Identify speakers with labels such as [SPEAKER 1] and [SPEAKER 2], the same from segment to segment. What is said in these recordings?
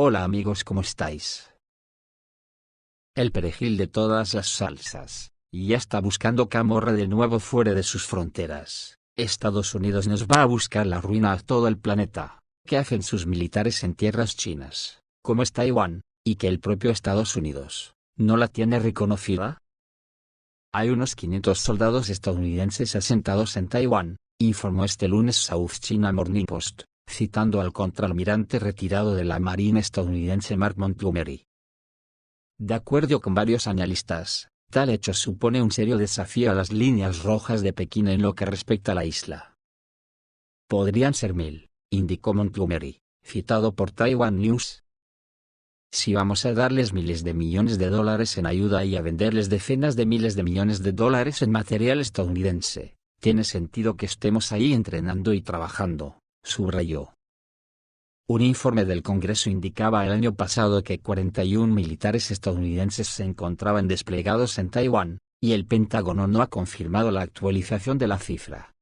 [SPEAKER 1] Hola amigos, ¿cómo estáis? El perejil de todas las salsas, ya está buscando camorra de nuevo fuera de sus fronteras. Estados Unidos nos va a buscar la ruina a todo el planeta. ¿Qué hacen sus militares en tierras chinas, como es Taiwán, y que el propio Estados Unidos no la tiene reconocida? Hay unos 500 soldados estadounidenses asentados en Taiwán, informó este lunes South China Morning Post, citando al contraalmirante retirado de la Marina estadounidense Mark Montgomery. De acuerdo con varios analistas, tal hecho supone un serio desafío a las líneas rojas de Pekín en lo que respecta a la isla. Podrían ser 1000, indicó Montgomery, citado por Taiwan News. Si vamos a darles miles de millones de dólares en ayuda y a venderles decenas de miles de millones de dólares en material estadounidense, tiene sentido que estemos ahí entrenando y trabajando, subrayó. Un informe del Congreso indicaba el año pasado que 41 militares estadounidenses se encontraban desplegados en Taiwán, y el Pentágono no ha confirmado la actualización de la cifra.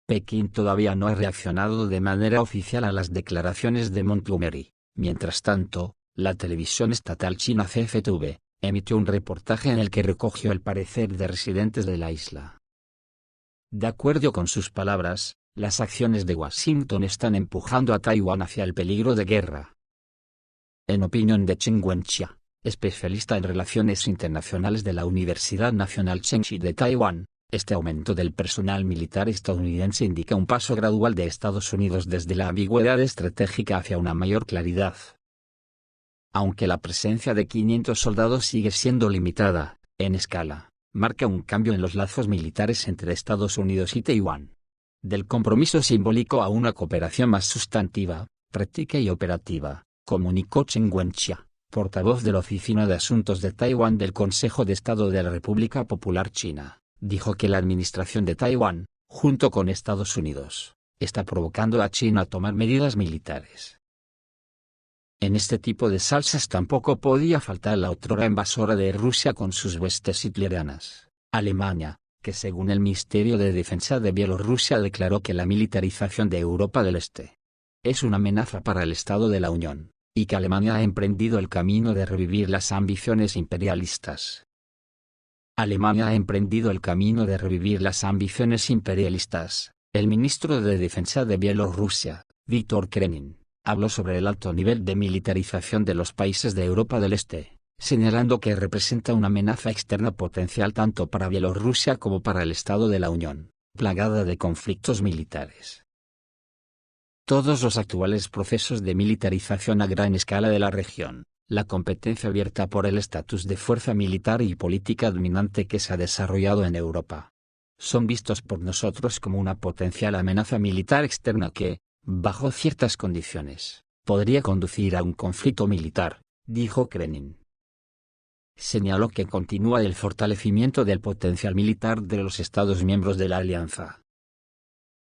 [SPEAKER 1] Pekín todavía no ha reaccionado de manera oficial a las declaraciones de Montgomery. Mientras tanto, la televisión estatal china CCTV emitió un reportaje en el que recogió el parecer de residentes de la isla. De acuerdo con sus palabras, las acciones de Washington están empujando a Taiwán hacia el peligro de guerra. En opinión de Chen Wenxia, especialista en relaciones internacionales de la Universidad Nacional Chengchi de Taiwán, este aumento del personal militar estadounidense indica un paso gradual de Estados Unidos desde la ambigüedad estratégica hacia una mayor claridad. Aunque la presencia de 500 soldados sigue siendo limitada, en escala, marca un cambio en los lazos militares entre Estados Unidos y Taiwán. Del compromiso simbólico a una cooperación más sustantiva, práctica y operativa, comunicó Chen Wenxia, portavoz de la Oficina de Asuntos de Taiwán del Consejo de Estado de la República Popular China. Dijo que la administración de Taiwán, junto con Estados Unidos, está provocando a China a tomar medidas militares. En este tipo de salsas tampoco podía faltar la otrora invasora de Rusia con sus huestes hitlerianas, Alemania, que según el Ministerio de Defensa de Bielorrusia declaró que la militarización de Europa del Este es una amenaza para el Estado de la Unión, y que Alemania ha emprendido el camino de revivir las ambiciones imperialistas. Alemania ha emprendido el camino de revivir las ambiciones imperialistas. El ministro de Defensa de Bielorrusia, Vítor Krenin, habló sobre el alto nivel de militarización de los países de Europa del Este, señalando que representa una amenaza externa potencial tanto para Bielorrusia como para el Estado de la Unión, plagada de conflictos militares. Todos los actuales procesos de militarización a gran escala de la región, la competencia abierta por el estatus de fuerza militar y política dominante que se ha desarrollado en Europa, son vistos por nosotros como una potencial amenaza militar externa que, bajo ciertas condiciones, podría conducir a un conflicto militar, dijo Krenin. Señaló que continúa el fortalecimiento del potencial militar de los Estados miembros de la alianza.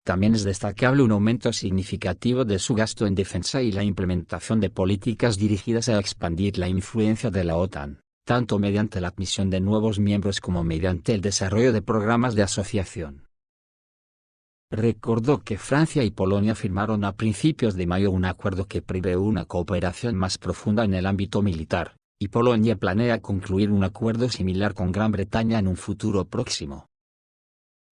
[SPEAKER 1] También es destacable un aumento significativo de su gasto en defensa y la implementación de políticas dirigidas a expandir la influencia de la OTAN, tanto mediante la admisión de nuevos miembros como mediante el desarrollo de programas de asociación. Recordó que Francia y Polonia firmaron a principios de mayo un acuerdo que prevé una cooperación más profunda en el ámbito militar, y Polonia planea concluir un acuerdo similar con Gran Bretaña en un futuro próximo.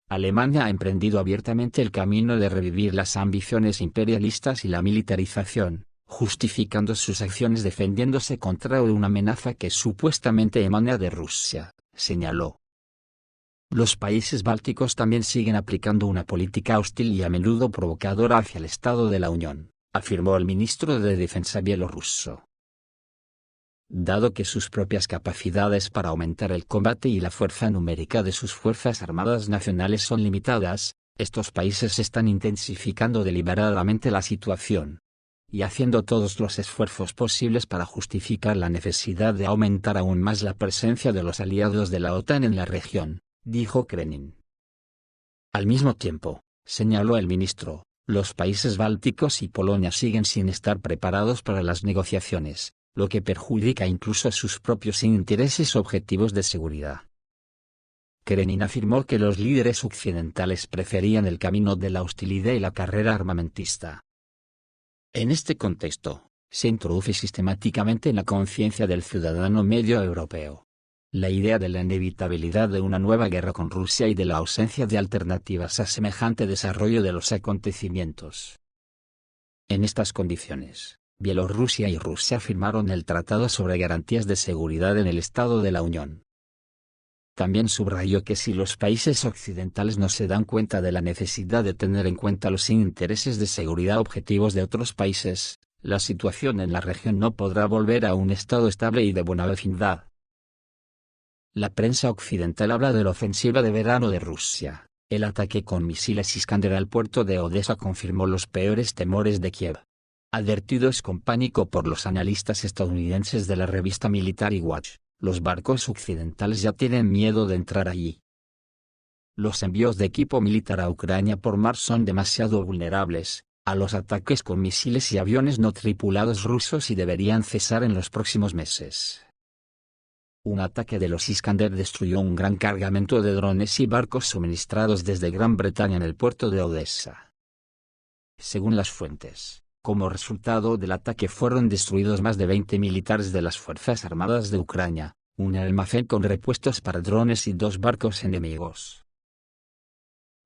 [SPEAKER 1] Alemania ha emprendido abiertamente el camino de revivir las ambiciones imperialistas y la militarización, justificando sus acciones defendiéndose contra una amenaza que supuestamente emana de Rusia, señaló. Los países bálticos también siguen aplicando una política hostil y a menudo provocadora hacia el Estado de la Unión, afirmó el ministro de Defensa bielorruso. Dado que sus propias capacidades para aumentar el combate y la fuerza numérica de sus fuerzas armadas nacionales son limitadas, estos países están intensificando deliberadamente la situación y haciendo todos los esfuerzos posibles para justificar la necesidad de aumentar aún más la presencia de los aliados de la OTAN en la región, dijo Krenin. Al mismo tiempo, señaló el ministro, los países bálticos y Polonia siguen sin estar preparados para las negociaciones, lo que perjudica incluso a sus propios intereses objetivos de seguridad. Krenin afirmó que los líderes occidentales preferían el camino de la hostilidad y la carrera armamentista. En este contexto, se introduce sistemáticamente en la conciencia del ciudadano medio europeo. La idea de la inevitabilidad de una nueva guerra con Rusia y de la ausencia de alternativas a semejante desarrollo de los acontecimientos. En estas condiciones, Bielorrusia y Rusia firmaron el Tratado sobre Garantías de Seguridad en el Estado de la Unión. También subrayó que si los países occidentales no se dan cuenta de la necesidad de tener en cuenta los intereses de seguridad objetivos de otros países, la situación en la región no podrá volver a un estado estable y de buena vecindad. La prensa occidental habla de la ofensiva de verano de Rusia. El ataque con misiles Iskander al puerto de Odessa confirmó los peores temores de Kiev. Advertidos con pánico por los analistas estadounidenses de la revista Military Watch, los barcos occidentales ya tienen miedo de entrar allí. Los envíos de equipo militar a Ucrania por mar son demasiado vulnerables a los ataques con misiles y aviones no tripulados rusos y deberían cesar en los próximos meses. Un ataque de los Iskander destruyó un gran cargamento de drones y barcos suministrados desde Gran Bretaña en el puerto de Odessa. Según las fuentes, como resultado del ataque fueron destruidos más de 20 militares de las Fuerzas Armadas de Ucrania, un almacén con repuestos para drones y 2 barcos enemigos.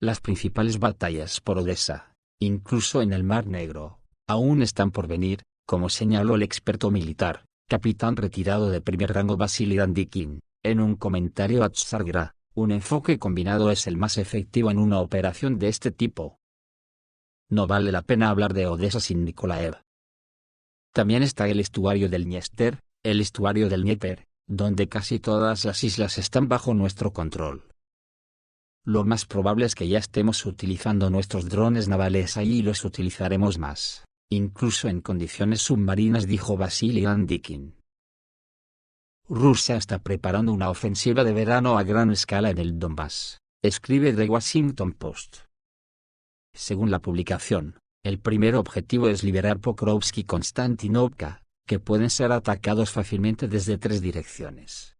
[SPEAKER 1] Las principales batallas por Odessa, incluso en el Mar Negro, aún están por venir, como señaló el experto militar, capitán retirado de primer rango Vasily Dandikin, en un comentario a Tsargra. Un enfoque combinado es el más efectivo en una operación de este tipo. No vale la pena hablar de Odessa sin Nikolaev. También está el estuario del Dniester, el estuario del Dnieper, donde casi todas las islas están bajo nuestro control. Lo más probable es que ya estemos utilizando nuestros drones navales allí y los utilizaremos más, incluso en condiciones submarinas, dijo Vasily Dandikin. Rusia está preparando una ofensiva de verano a gran escala en el Donbass, escribe The Washington Post. Según la publicación, el primer objetivo es liberar Pokrovsk y Konstantinovka, que pueden ser atacados fácilmente desde 3 direcciones.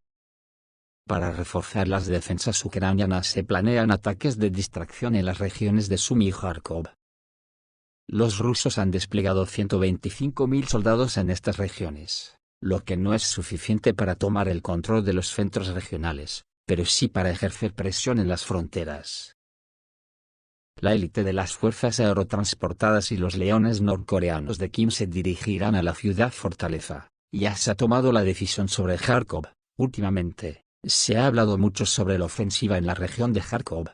[SPEAKER 1] Para reforzar las defensas ucranianas se planean ataques de distracción en las regiones de Sumy y Kharkov. Los rusos han desplegado 125.000 soldados en estas regiones, lo que no es suficiente para tomar el control de los centros regionales, pero sí para ejercer presión en las fronteras. La élite de las fuerzas aerotransportadas y los leones norcoreanos de Kim se dirigirán a la ciudad fortaleza. Ya se ha tomado la decisión sobre Kharkov. Últimamente, se ha hablado mucho sobre la ofensiva en la región de Kharkov.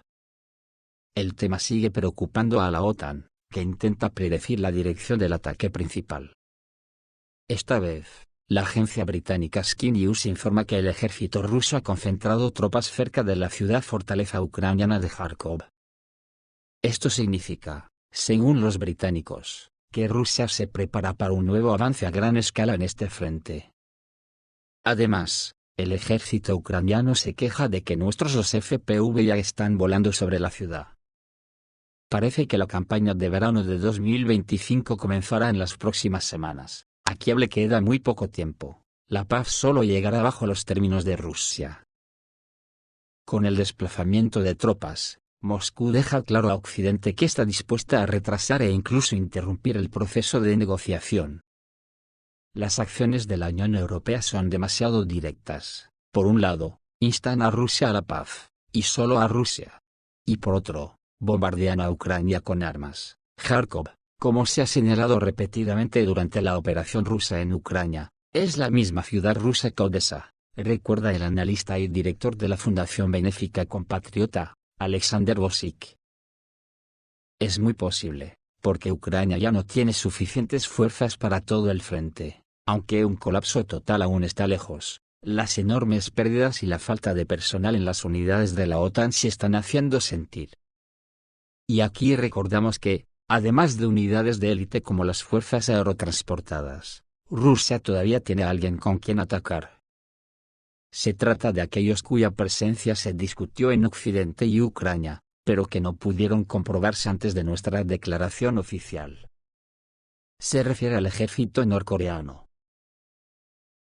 [SPEAKER 1] El tema sigue preocupando a la OTAN, que intenta predecir la dirección del ataque principal. Esta vez, la agencia británica Sky News informa que el ejército ruso ha concentrado tropas cerca de la ciudad fortaleza ucraniana de Kharkov. Esto significa, según los británicos, que Rusia se prepara para un nuevo avance a gran escala en este frente. Además, el ejército ucraniano se queja de que nuestros FPV ya están volando sobre la ciudad. Parece que la campaña de verano de 2025 comenzará en las próximas semanas. A Kiev le queda muy poco tiempo. La paz solo llegará bajo los términos de Rusia. Con el desplazamiento de tropas, Moscú deja claro a Occidente que está dispuesta a retrasar e incluso interrumpir el proceso de negociación. Las acciones de la Unión Europea son demasiado directas. Por un lado, instan a Rusia a la paz, y solo a Rusia. Y por otro, bombardean a Ucrania con armas. Kharkov, como se ha señalado repetidamente durante la operación rusa en Ucrania, es la misma ciudad rusa que Odessa, recuerda el analista y director de la Fundación Benéfica Compatriota, Alexander Bosik. Es muy posible, porque Ucrania ya no tiene suficientes fuerzas para todo el frente. Aunque un colapso total aún está lejos, las enormes pérdidas y la falta de personal en las unidades de la OTAN se están haciendo sentir. Y aquí recordamos que, además de unidades de élite como las fuerzas aerotransportadas, Rusia todavía tiene a alguien con quien atacar. Se trata de aquellos cuya presencia se discutió en Occidente y Ucrania, pero que no pudieron comprobarse antes de nuestra declaración oficial. Se refiere al ejército norcoreano.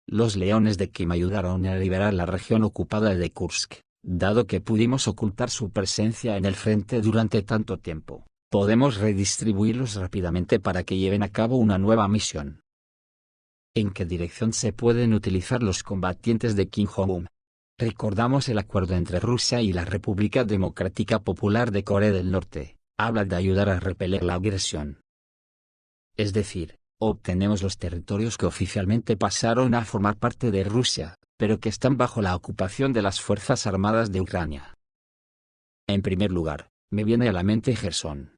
[SPEAKER 1] Los leones de Kim ayudaron a liberar la región ocupada de Kursk, dado que pudimos ocultar su presencia en el frente durante tanto tiempo. Podemos redistribuirlos rápidamente para que lleven a cabo una nueva misión. ¿En qué dirección se pueden utilizar los combatientes de Kim Jong-un? Recordamos el acuerdo entre Rusia y la República Democrática Popular de Corea del Norte. Habla de ayudar a repeler la agresión. Es decir, obtenemos los territorios que oficialmente pasaron a formar parte de Rusia, pero que están bajo la ocupación de las Fuerzas Armadas de Ucrania. En primer lugar, me viene a la mente Gerson.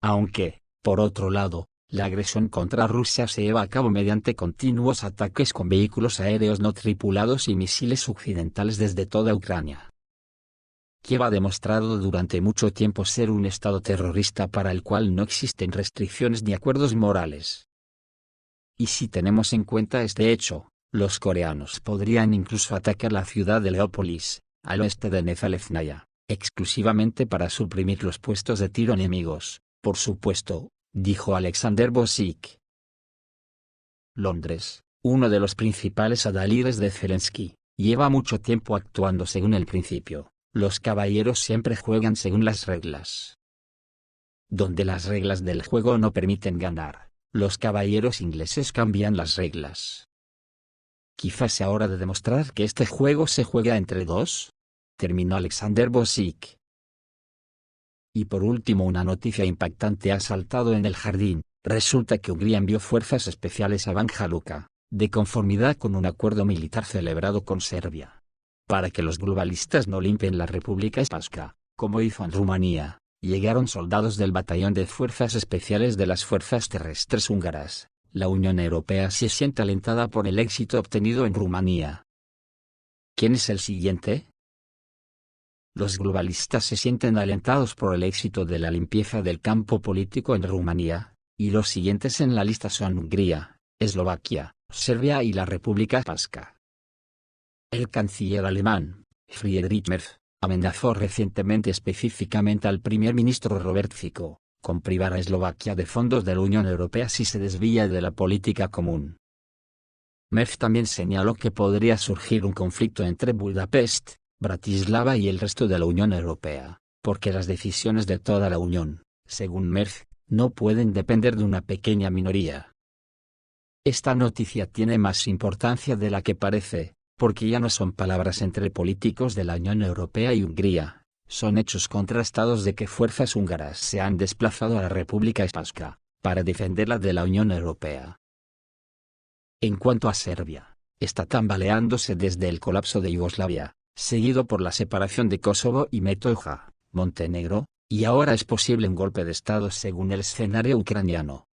[SPEAKER 1] Aunque, por otro lado, la agresión contra Rusia se lleva a cabo mediante continuos ataques con vehículos aéreos no tripulados y misiles occidentales desde toda Ucrania. Kiev ha demostrado durante mucho tiempo ser un estado terrorista para el cual no existen restricciones ni acuerdos morales. Y si tenemos en cuenta este hecho, los coreanos podrían incluso atacar la ciudad de Leópolis, al oeste de Nezalezhnaya, exclusivamente para suprimir los puestos de tiro enemigos, por supuesto, dijo Alexander Bosik. Londres, uno de los principales adalides de Zelensky, lleva mucho tiempo actuando según el principio: los caballeros siempre juegan según las reglas. Donde las reglas del juego no permiten ganar, los caballeros ingleses cambian las reglas. Quizás sea hora de demostrar que este juego se juega entre dos, terminó Alexander Bosik. Y por último, una noticia impactante ha saltado en el jardín. Resulta que Hungría envió fuerzas especiales a Banja Luka, de conformidad con un acuerdo militar celebrado con Serbia. Para que los globalistas no limpien la República Spasska, como hizo en Rumanía, llegaron soldados del batallón de fuerzas especiales de las fuerzas terrestres húngaras. La Unión Europea se siente alentada por el éxito obtenido en Rumanía. ¿Quién es el siguiente? Los globalistas se sienten alentados por el éxito de la limpieza del campo político en Rumanía, y los siguientes en la lista son Hungría, Eslovaquia, Serbia y la República Spasska. El canciller alemán, Friedrich Merz, amenazó recientemente específicamente al primer ministro Robert Fico, con privar a Eslovaquia de fondos de la Unión Europea si se desvía de la política común. Merz también señaló que podría surgir un conflicto entre Budapest, Bratislava y el resto de la Unión Europea, porque las decisiones de toda la Unión, según Merz, no pueden depender de una pequeña minoría. Esta noticia tiene más importancia de la que parece, porque ya no son palabras entre políticos de la Unión Europea y Hungría, son hechos contrastados de que fuerzas húngaras se han desplazado a la República Spasska, para defenderla de la Unión Europea. En cuanto a Serbia, está tambaleándose desde el colapso de Yugoslavia, seguido por la separación de Kosovo y Metohija, Montenegro, y ahora es posible un golpe de Estado según el escenario ucraniano.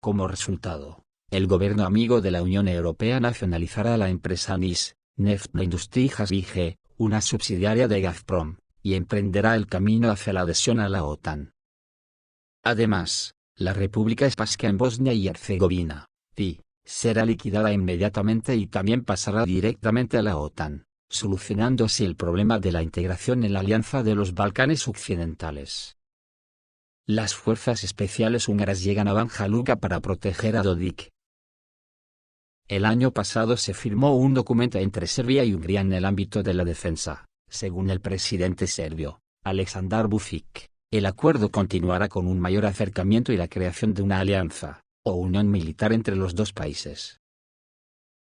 [SPEAKER 1] Como resultado, el gobierno amigo de la Unión Europea nacionalizará la empresa NIS, Neftindustrie GmbH, una subsidiaria de Gazprom, y emprenderá el camino hacia la adhesión a la OTAN. Además, la República Spasska en Bosnia y Herzegovina, PI, será liquidada inmediatamente y también pasará directamente a la OTAN, solucionando así el problema de la integración en la Alianza de los Balcanes Occidentales. Las fuerzas especiales húngaras llegan a Banja Luka para proteger a Dodik. El año pasado se firmó un documento entre Serbia y Hungría en el ámbito de la defensa. Según el presidente serbio, Aleksandar Vučić, el acuerdo continuará con un mayor acercamiento y la creación de una alianza, o unión militar entre los dos países.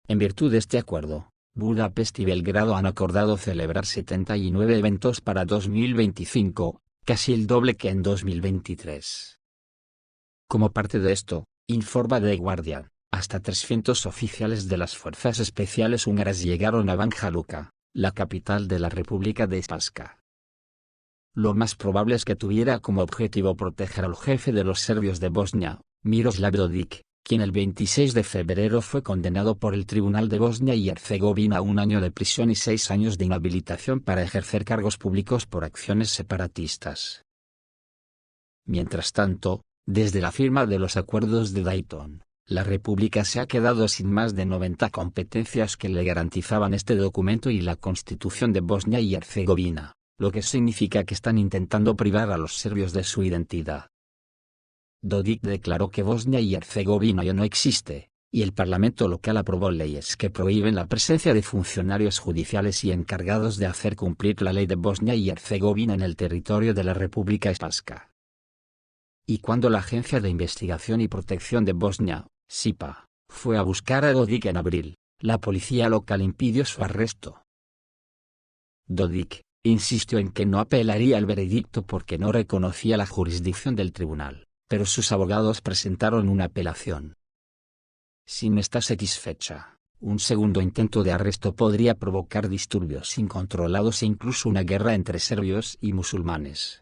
[SPEAKER 1] En virtud de este acuerdo, Budapest y Belgrado han acordado celebrar 79 eventos para 2025, casi el doble que en 2023. Como parte de esto, informa The Guardian, hasta 300 oficiales de las fuerzas especiales húngaras llegaron a Banja Luka, la capital de la República de Spasska. Lo más probable es que tuviera como objetivo proteger al jefe de los serbios de Bosnia, Miroslav Dodik, quien el 26 de febrero fue condenado por el Tribunal de Bosnia y Herzegovina a 1 año de prisión y 6 años de inhabilitación para ejercer cargos públicos por acciones separatistas. Mientras tanto, desde la firma de los acuerdos de Dayton, la República se ha quedado sin más de 90 competencias que le garantizaban este documento y la Constitución de Bosnia y Herzegovina, lo que significa que están intentando privar a los serbios de su identidad. Dodik declaró que Bosnia y Herzegovina ya no existe, y el Parlamento local aprobó leyes que prohíben la presencia de funcionarios judiciales y encargados de hacer cumplir la ley de Bosnia y Herzegovina en el territorio de la República Spasska. Y cuando la Agencia de Investigación y Protección de Bosnia, SIPA, fue a buscar a Dodik en abril. La policía local impidió su arresto. Dodik insistió en que no apelaría al veredicto porque no reconocía la jurisdicción del tribunal, pero sus abogados presentaron una apelación. Si no está satisfecha, un segundo intento de arresto podría provocar disturbios incontrolados e incluso una guerra entre serbios y musulmanes.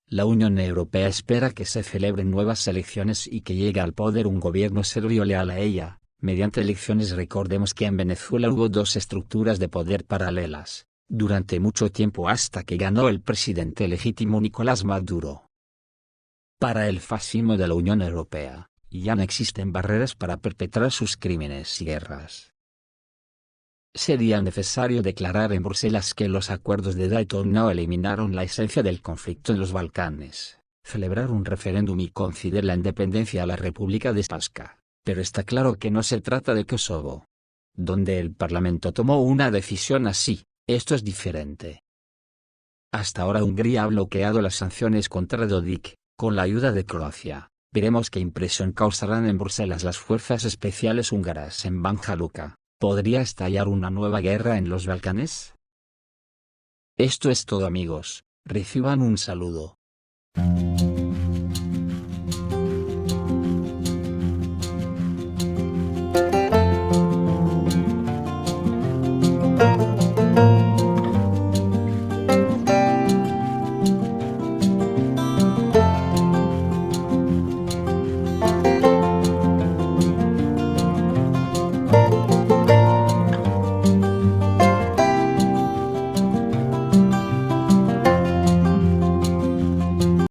[SPEAKER 1] La Unión Europea espera que se celebren nuevas elecciones y que llegue al poder un gobierno serbio leal a ella. Mediante elecciones. Recordemos que en Venezuela hubo dos estructuras de poder paralelas, durante mucho tiempo hasta que ganó el presidente legítimo Nicolás Maduro. Para el fascismo de la Unión Europea, ya no existen barreras para perpetrar sus crímenes y guerras. Sería necesario declarar en Bruselas que los acuerdos de Dayton no eliminaron la esencia del conflicto en los Balcanes, celebrar un referéndum y conceder la independencia a la República de Srpska. Pero está claro que no se trata de Kosovo, donde el Parlamento tomó una decisión así. Esto es diferente. Hasta ahora Hungría ha bloqueado las sanciones contra Dodik, con la ayuda de Croacia. Veremos qué impresión causarán en Bruselas las fuerzas especiales húngaras en Banja Luka. ¿Podría estallar una nueva guerra en los Balcanes? Esto es todo, amigos. Reciban un saludo.